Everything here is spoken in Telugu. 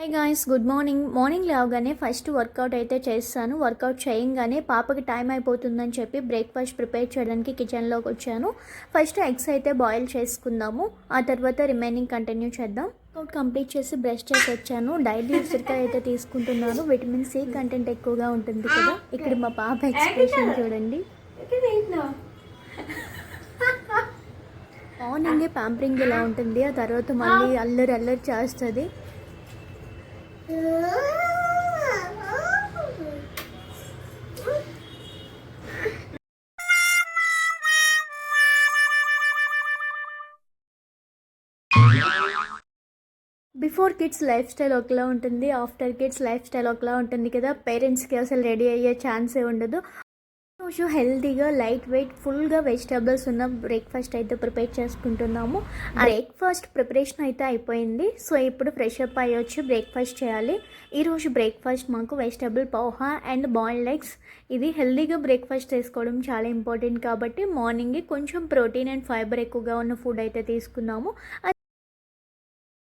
High guys, good morning. Morning లేవగానే ఫస్ట్ వర్కౌట్ అయితే చేస్తాను. వర్కౌట్ చేయంగానే పాపకి టైం అయిపోతుందని చెప్పి బ్రేక్ఫాస్ట్ ప్రిపేర్ చేయడానికి కిచెన్లోకి వచ్చాను. ఫస్ట్ ఎగ్స్ అయితే బాయిల్ చేసుకుందాము, ఆ తర్వాత రిమైనింగ్ కంటిన్యూ చేద్దాం. వర్కౌట్ కంప్లీట్ చేసి బ్రష్ చేసి వచ్చాను. డైలీ ఉసిరికాయ అయితే తీసుకుంటున్నాను. విటమిన్ సి కంటెంట్ ఎక్కువగా ఉంటుంది కదా. ఇక్కడ మా పాప ఎక్స్ప్రెషన్ చూడండి. మార్నింగే ప్యాంపరింగ్ ఇలా ఉంటుంది, ఆ తర్వాత మళ్ళీ అల్లరి అల్లరి చేస్తుంది. బిఫోర్ కిడ్స్ లైఫ్ స్టైల్ ఒకలా ఉంటుంది, ఆఫ్టర్ కిడ్స్ లైఫ్ స్టైల్ ఒకలా ఉంటుంది కదా. పేరెంట్స్కి అసలు రెడీ అయ్యే ఛాన్సే ఉండదు. రోజు హెల్తీగా లైట్ వెయిట్ ఫుల్గా వెజిటేబుల్స్ ఉన్న బ్రేక్ఫాస్ట్ అయితే ప్రిపేర్ చేసుకుంటున్నాము. బ్రేక్ఫాస్ట్ ప్రిపరేషన్ అయితే అయిపోయింది. సో ఇప్పుడు ఫ్రెష్ అప్ అయ్యి వచ్చి బ్రేక్ఫాస్ట్ చేయాలి. ఈరోజు బ్రేక్ఫాస్ట్ మాకు vegetable poha and boiled eggs. ఇది హెల్తీగా బ్రేక్ఫాస్ట్ చేసుకోవడం చాలా ఇంపార్టెంట్ కాబట్టి మార్నింగే కొంచెం ప్రోటీన్ అండ్ ఫైబర్ ఎక్కువగా ఉన్న ఫుడ్ అయితే తీసుకున్నాము.